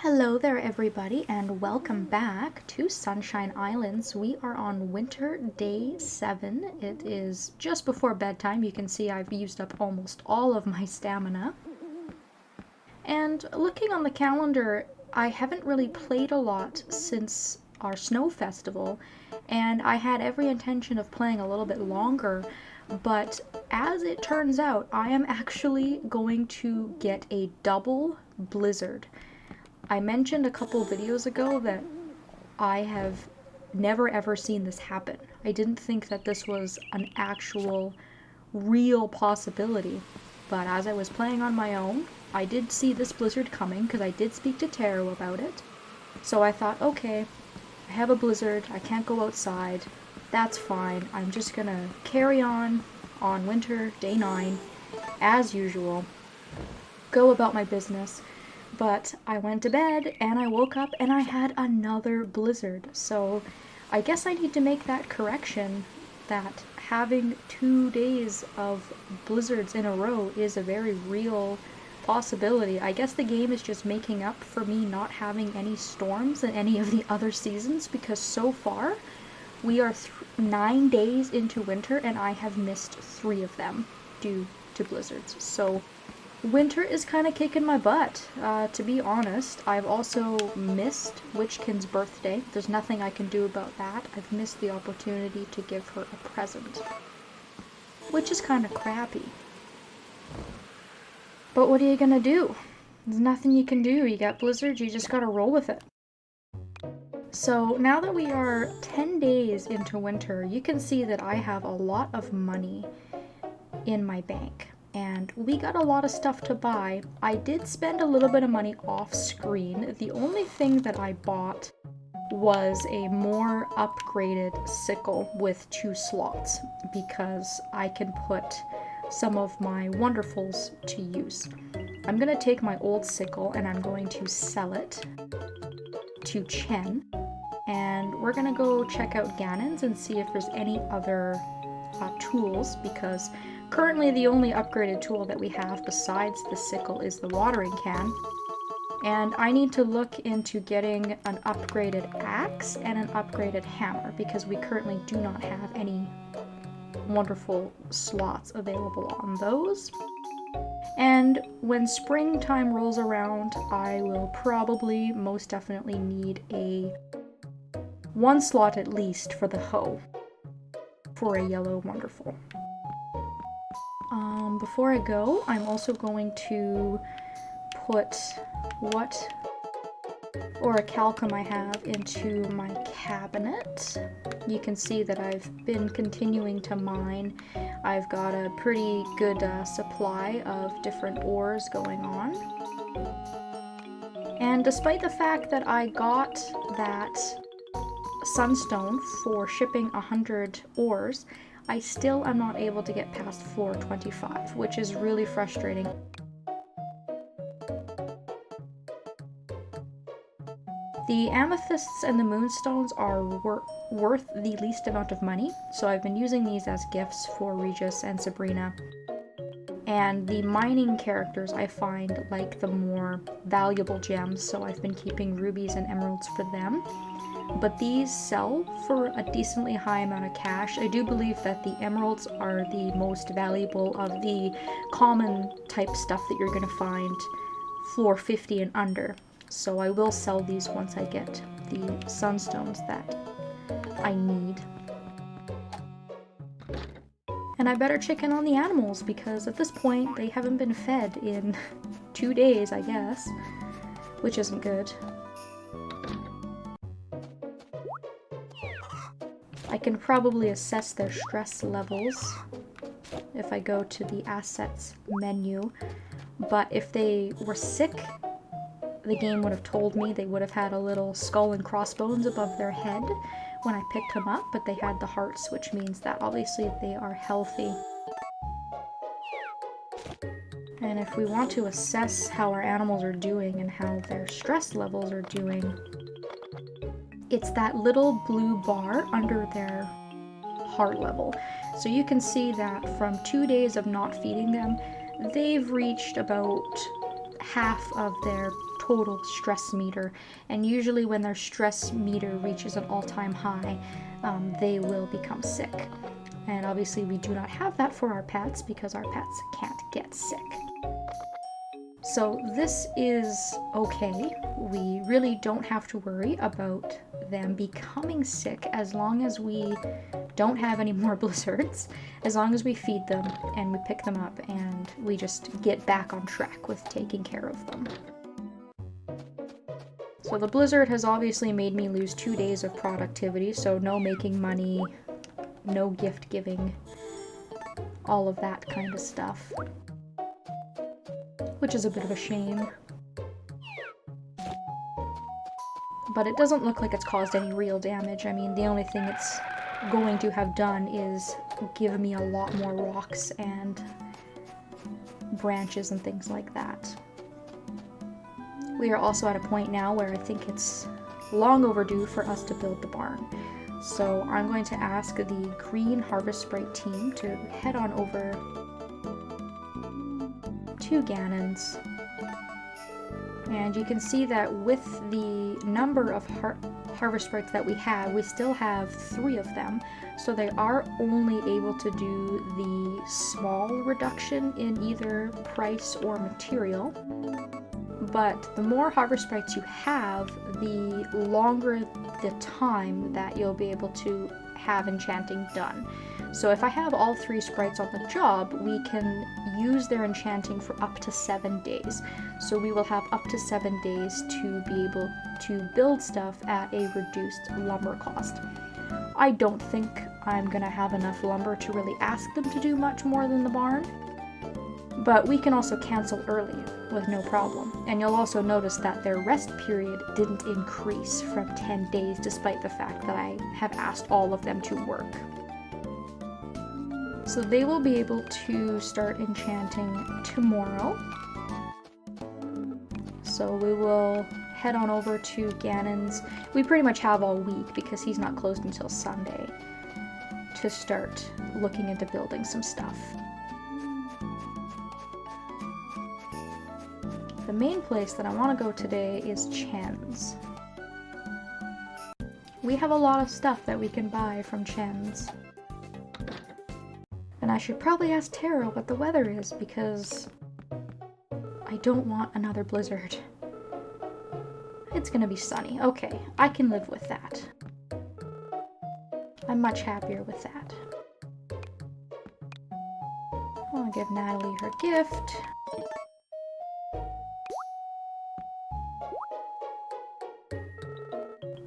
Hello there everybody and welcome back to Sunshine Islands. We are on winter day 7. It is just before bedtime. You can see I've used up almost all of my stamina. And looking on the calendar, I haven't really played a lot since our snow festival, and I had every intention of playing a little bit longer, but as it turns out, I am actually going to get a double blizzard. I mentioned a couple videos ago that I have never ever seen this happen. I didn't think that this was an actual real possibility, but as I was playing on my own, I did see this blizzard coming because I did speak to Taro about it. So I thought, okay, I have a blizzard, I can't go outside, that's fine. I'm just gonna carry on winter day 9 as usual, go about my business. But I went to bed and I woke up and I had another blizzard. So I guess I need to make that correction that having 2 days of blizzards in a row is a very real possibility. I guess the game is just making up for me not having any storms in any of the other seasons, because so far we are 9 days into winter and I have missed 3 of them due to blizzards. So winter is kind of kicking my butt, to be honest. I've also missed Witchkin's birthday. There's nothing I can do about that. I've missed the opportunity to give her a present, which is kind of crappy. But what are you gonna do? There's nothing you can do. You got blizzards, you just gotta roll with it. So now that we are 10 days into winter, you can see that I have a lot of money in my bank. And we got a lot of stuff to buy. I did spend a little bit of money off screen. The only thing that I bought was a more upgraded sickle with 2 slots, because I can put some of my wonderfuls to use. I'm going to take my old sickle and I'm going to sell it to Chen, and we're going to go check out Gannon's and see if there's any other tools, because currently the only upgraded tool that we have besides the sickle is the watering can, and I need to look into getting an upgraded axe and an upgraded hammer, because we currently do not have any wonderful slots available on those. And when springtime rolls around, I will probably most definitely need a 1 slot at least for the hoe for a yellow wonderful. Before I go, I'm also going to put what orichalcum I have into my cabinet. You can see that I've been continuing to mine. I've got a pretty good supply of different ores going on. And despite the fact that I got that sunstone for shipping 100 ores, I still am not able to get past floor 25, which is really frustrating. The amethysts and the moonstones are worth the least amount of money, so I've been using these as gifts for Regis and Sabrina. And the mining characters I find like the more valuable gems, so I've been keeping rubies and emeralds for them. But these sell for a decently high amount of cash. I do believe that the emeralds are the most valuable of the common type stuff that you're going to find floor 50 and under. So I will sell these once I get the sunstones that I need. And I better check in on the animals, because at this point they haven't been fed in 2 days, I guess, which isn't good. I can probably assess their stress levels if I go to the assets menu, but if they were sick, the game would have told me. They would have had a little skull and crossbones above their head when I picked them up, but they had the hearts, which means that obviously they are healthy. And if we want to assess how our animals are doing and how their stress levels are doing, it's that little blue bar under their heart level. So you can see that from 2 days of not feeding them, they've reached about half of their total stress meter, and usually when their stress meter reaches an all-time high, they will become sick. And obviously we do not have that for our pets because our pets can't get sick. So this is okay. We really don't have to worry about them becoming sick as long as we don't have any more blizzards, as long as we feed them and we pick them up and we just get back on track with taking care of them. So the blizzard has obviously made me lose 2 days of productivity, so no making money, no gift giving, all of that kind of stuff, which is a bit of a shame. But it doesn't look like it's caused any real damage. I mean, the only thing it's going to have done is give me a lot more rocks and branches and things like that. We are also at a point now where I think it's long overdue for us to build the barn. So I'm going to ask the Green Harvest Sprite team to head on over to Gannon's. And you can see that with the number of Harvest Sprites that we have, we still have 3 of them. So they are only able to do the small reduction in either price or material. But the more Harvest Sprites you have, the longer the time that you'll be able to have enchanting done. So if I have all 3 sprites on the job, we can use their enchanting for up to 7 days. So we will have up to 7 days to be able to build stuff at a reduced lumber cost. I don't think I'm gonna have enough lumber to really ask them to do much more than the barn, but we can also cancel early with no problem. And you'll also notice that their rest period didn't increase from 10 days despite the fact that I have asked all of them to work. So they will be able to start enchanting tomorrow. So we will head on over to Gannon's. We pretty much have all week because he's not closed until Sunday to start looking into building some stuff. The main place that I want to go today is Chen's. We have a lot of stuff that we can buy from Chen's. And I should probably ask Tara what the weather is because I don't want another blizzard. It's gonna be sunny. Okay, I can live with that. I'm much happier with that. I'll give Natalie her gift.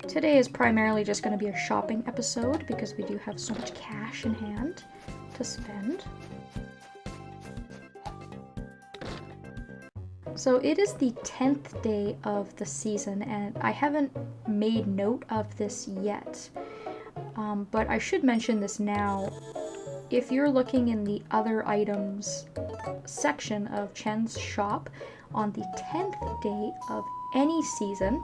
Today is primarily just going to be a shopping episode because we do have so much cash in hand to spend. So it is the 10th day of the season and I haven't made note of this yet, but I should mention this now. If you're looking in the other items section of Chen's shop, on the 10th day of any season,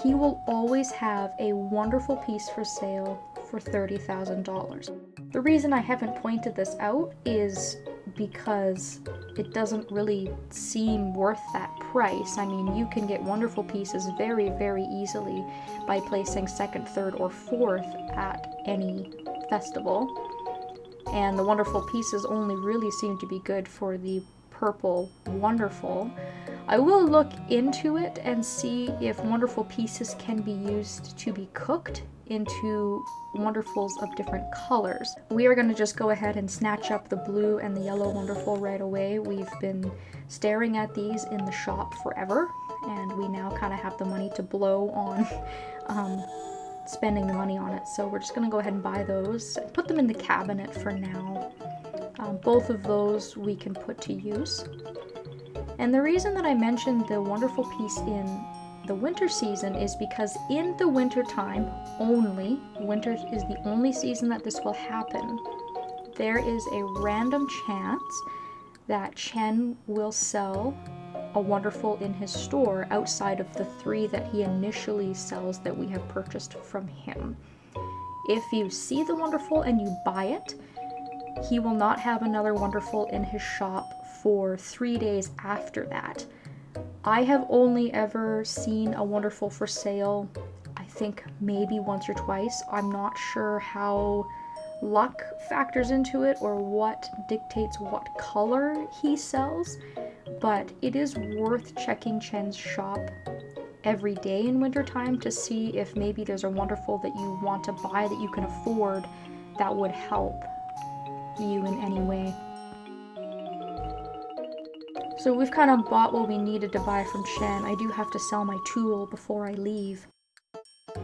he will always have a wonderful piece for sale for $30,000. The reason I haven't pointed this out is because it doesn't really seem worth that price. I mean, you can get wonderful pieces very, very easily by placing 2nd, 3rd, or 4th at any festival. And the wonderful pieces only really seem to be good for the purple wonderful. I will look into it and see if wonderful pieces can be used to be cooked into wonderfuls of different colors. We are going to just go ahead and snatch up the blue and the yellow wonderful right away. We've been staring at these in the shop forever, and we now kind of have the money to blow on spending the money on it. So we're just going to go ahead and buy those, put them in the cabinet for now. Both of those we can put to use. And the reason that I mentioned the wonderful piece in the winter season is because in the winter time only, winter is the only season that this will happen, there is a random chance that Chen will sell a wonderful in his store outside of the 3 that he initially sells that we have purchased from him. If you see the wonderful and you buy it, he will not have another wonderful in his shop for 3 days after that. I have only ever seen a Wonderful for sale, I think maybe once or twice. I'm not sure how luck factors into it or what dictates what color he sells, but it is worth checking Chen's shop every day in wintertime to see if maybe there's a Wonderful that you want to buy that you can afford that would help you in any way. So we've kind of bought what we needed to buy from Chen. I do have to sell my tool before I leave.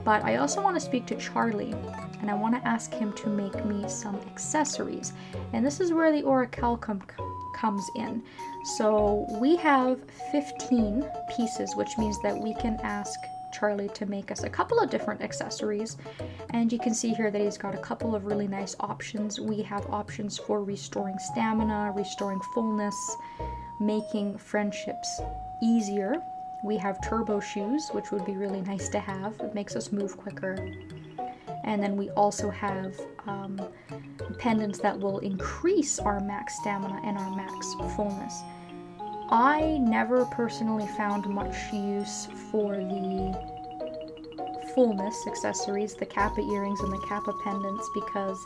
But I also want to speak to Charlie, and I want to ask him to make me some accessories. And this is where the orichalcum comes in. So we have 15 pieces, which means that we can ask Charlie to make us a couple of different accessories. And you can see here that he's got a couple of really nice options. We have options for restoring stamina, restoring fullness, making friendships easier. We have turbo shoes, which would be really nice to have. It makes us move quicker. And then we also have pendants that will increase our max stamina and our max fullness. I never personally found much use for the fullness accessories, the Kappa earrings and the Kappa pendants, because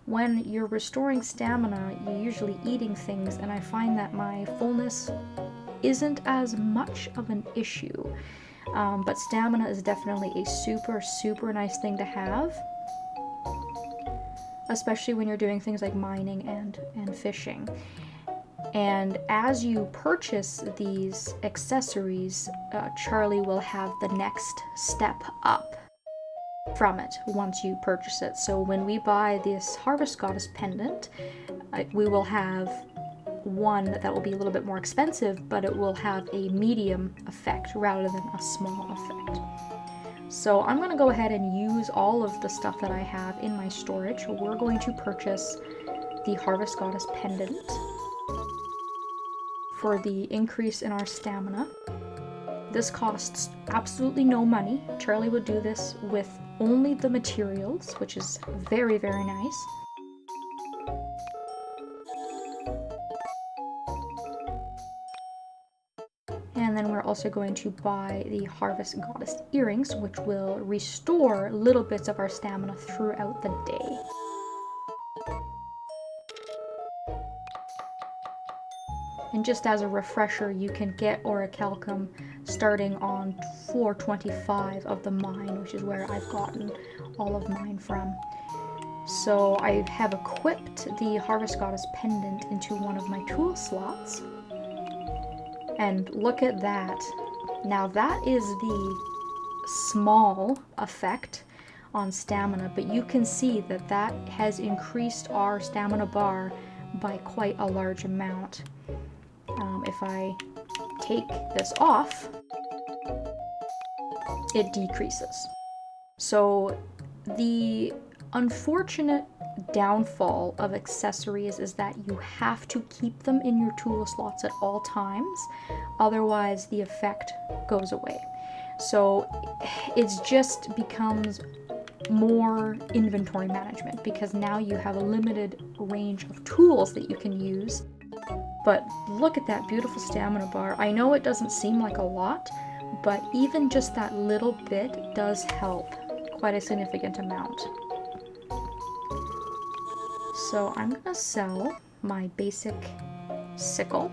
when you're restoring stamina, you're usually eating things, and I find that my fullness isn't as much of an issue. But stamina is definitely a super nice thing to have, especially when you're doing things like mining and fishing. And as you purchase these accessories, Charlie will have the next step up from it once you purchase it. So when we buy this Harvest Goddess pendant, we will have one that will be a little bit more expensive, but it will have a medium effect rather than a small effect. So I'm going to go ahead and use all of the stuff that I have in my storage. We're going to purchase the Harvest Goddess pendant for the increase in our stamina. This costs absolutely no money. Charlie would do this with only the materials, which is very nice. And then we're also going to buy the Harvest Goddess earrings, which will restore little bits of our stamina throughout the day. And just as a refresher, you can get orichalcum starting on floor 25 of the mine, which is where I've gotten all of mine from. So I have equipped the Harvest Goddess pendant into one of my tool slots. And look at that. Now that is the small effect on stamina, but you can see that that has increased our stamina bar by quite a large amount. If I take this off, it decreases. So the unfortunate downfall of accessories is that you have to keep them in your tool slots at all times, otherwise the effect goes away. So it just becomes more inventory management, because now you have a limited range of tools that you can use. But look at that beautiful stamina bar. I know it doesn't seem like a lot, but even just that little bit does help quite a significant amount. So I'm gonna sell my basic sickle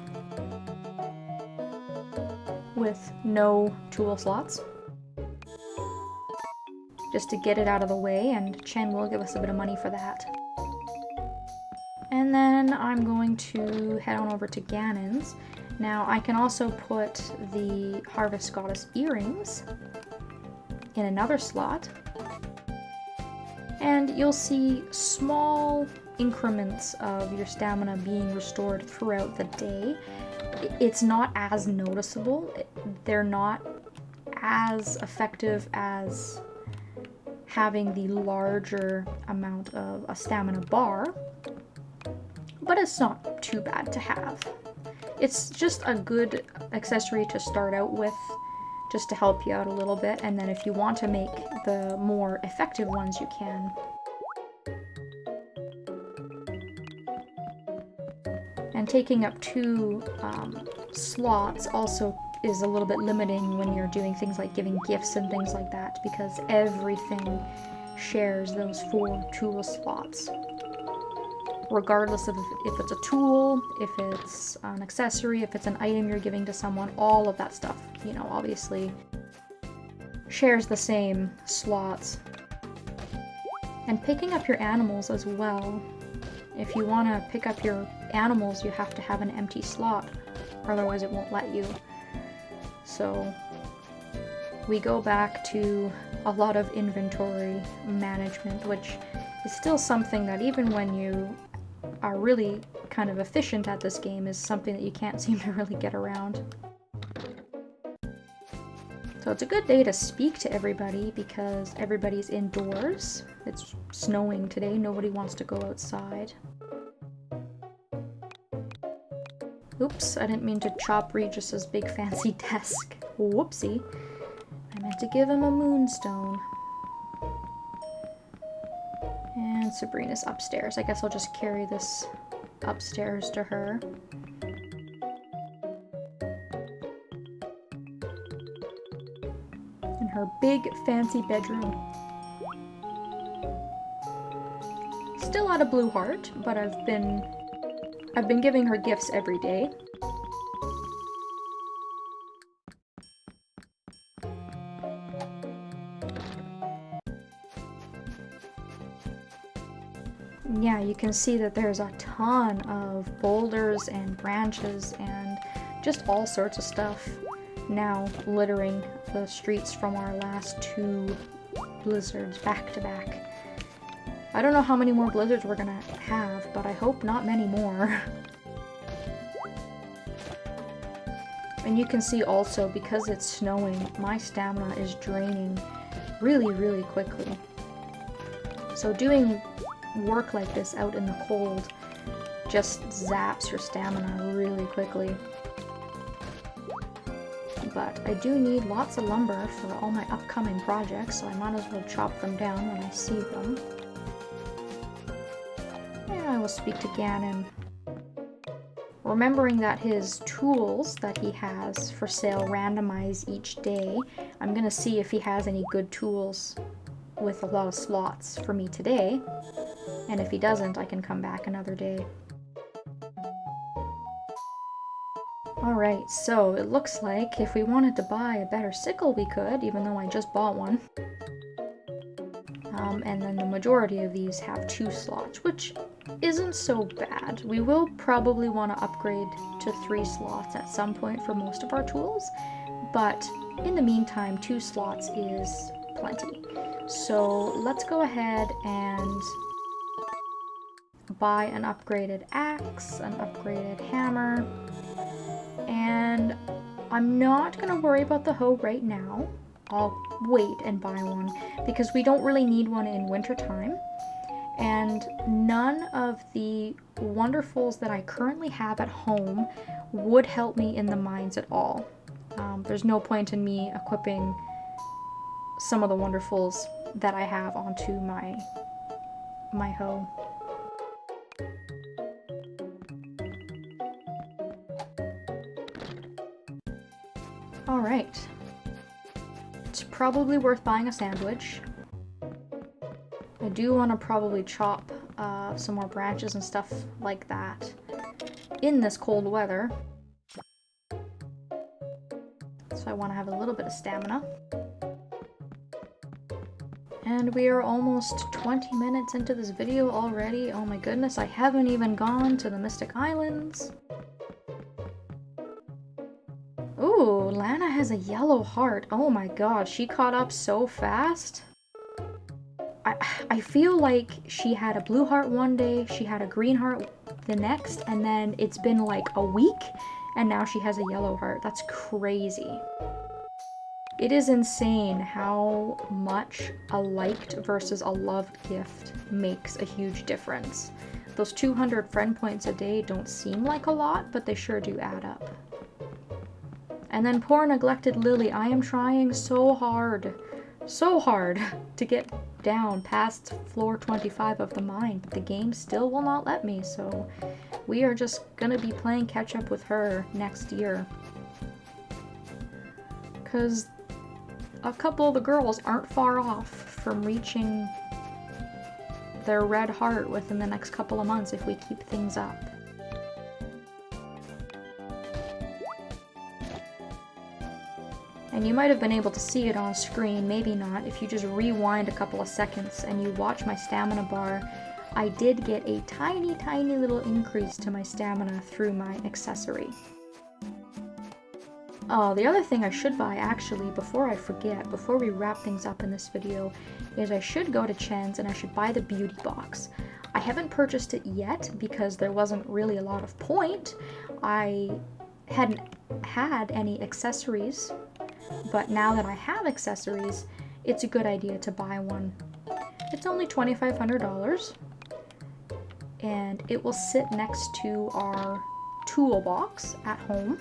with no tool slots, just to get it out of the way, and Chen will give us a bit of money for that. And then I'm going to head on over to Gannon's. Now I can also put the Harvest Goddess earrings in another slot, and you'll see small increments of your stamina being restored throughout the day. It's not as noticeable. They're not as effective as having the larger amount of a stamina bar, but it's not too bad to have. It's just a good accessory to start out with, just to help you out a little bit, and then if you want to make the more effective ones, you can. And taking up two slots also is a little bit limiting when you're doing things like giving gifts and things like that, because everything shares those 4 tool slots. Regardless of if it's a tool, if it's an accessory, if it's an item you're giving to someone, all of that stuff, you know, obviously shares the same slots. And picking up your animals as well. If you want to pick up your animals, you have to have an empty slot, otherwise it won't let you. So we go back to a lot of inventory management, which is still something that even when you are really kind of efficient at this game is something that you can't seem to really get around. So it's a good day to speak to everybody because everybody's indoors. It's snowing today, nobody wants to go outside. Oops, I didn't mean to chop Regis's big fancy desk. Whoopsie. I meant to give him a moonstone. And Sabrina's upstairs. I guess I'll just carry this upstairs to her. In her big fancy bedroom. Still at a blue heart, but I've been giving her gifts every day. Yeah, you can see that there's a ton of boulders and branches and just all sorts of stuff now littering the streets from our last 2 blizzards back to back. I don't know how many more blizzards we're gonna have, but I hope not many more. And you can see also, because it's snowing, my stamina is draining really, really quickly. So doing work like this out in the cold just zaps your stamina really quickly. But I do need lots of lumber for all my upcoming projects, so I might as well chop them down when I see them. And I will speak to Gannon. Remembering that his tools that he has for sale randomize each day, I'm gonna see if he has any good tools with a lot of slots for me today. And if he doesn't, I can come back another day. Alright, so it looks like if we wanted to buy a better sickle we could, even though I just bought one. And then the majority of these have 2 slots, which isn't so bad. We will probably want to upgrade to 3 slots at some point for most of our tools, but in the meantime, 2 slots is plenty. So let's go ahead and buy an upgraded axe, an upgraded hammer, and I'm not gonna worry about the hoe right now. I'll wait and buy one because we don't really need one in wintertime, and none of the wonderfuls that I currently have at home would help me in the mines at all. There's no point in me equipping some of the wonderfuls that I have onto my hoe. Alright. It's probably worth buying a sandwich. I do want to probably chop some more branches and stuff like that in this cold weather. So I want to have a little bit of stamina. And we are almost 20 minutes into this video already. Oh my goodness, I haven't even gone to the Mystic Islands. Ooh, Lana has a yellow heart. Oh my god, she caught up so fast. I feel like she had a blue heart one day, she had a green heart the next, and then it's been like a week, and now she has a yellow heart. That's crazy. It is insane how much a liked versus a loved gift makes a huge difference. Those 200 friend points a day don't seem like a lot, but they sure do add up. And then poor neglected Lily, I am trying so hard to get down past floor 25 of the mine, but the game still will not let me, so we are just gonna be playing catch up with her next year. because a couple of the girls aren't far off from reaching their red heart within the next couple of months if we keep things up. And you might have been able to see it on screen, maybe not. If you just rewind a couple of seconds and you watch my stamina bar, I did get a tiny, tiny little increase to my stamina through my accessory. Oh, the other thing I should buy, actually, before I forget, before we wrap things up in this video, is I should go to Chen's and I should buy the beauty box. I haven't purchased it yet because there wasn't really a lot of point. I hadn't had any accessories, but now that I have accessories, it's a good idea to buy one. It's only $2,500, and it will sit next to our toolbox at home.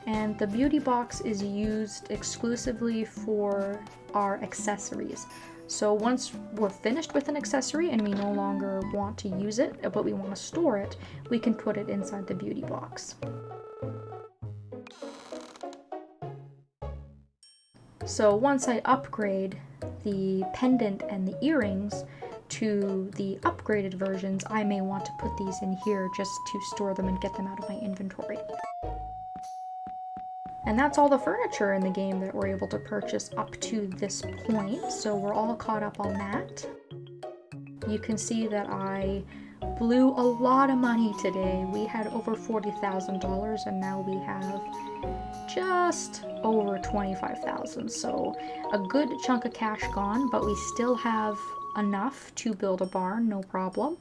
And the beauty box is used exclusively for our accessories. So once we're finished with an accessory and we no longer want to use it, but we want to store it, we can put it inside the beauty box. So once I upgrade the pendant and the earrings to the upgraded versions, I may want to put these in here just to store them and get them out of my inventory. And that's all the furniture in the game that we're able to purchase up to this point, so we're all caught up on that. You can see that I blew a lot of money today. We had over $40,000 and now we have just over $25,000, so a good chunk of cash gone, but we still have enough to build a barn, no problem.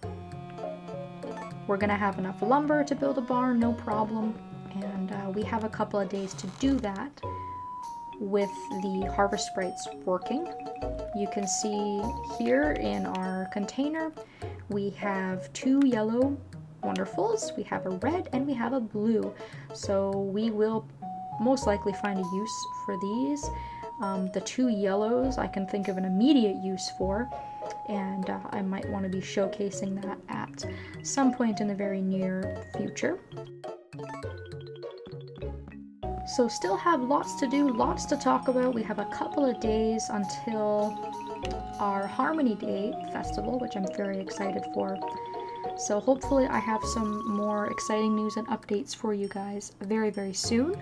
We're gonna have enough lumber to build a barn, no problem. And we have a couple of days to do that with the harvest sprites working. You can see here in our container, we have 2 yellow wonderfuls, we have a red, and we have a blue. So we will most likely find a use for these. The 2 yellows I can think of an immediate use for, and I might want to be showcasing that at some point in the very near future. So still have lots to do, lots to talk about. We have a couple of days until our Harmony Day festival, which I'm very excited for. So hopefully I have some more exciting news and updates for you guys very, very soon.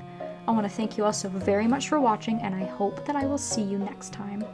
I want to thank you all so very much for watching, and I hope that I will see you next time.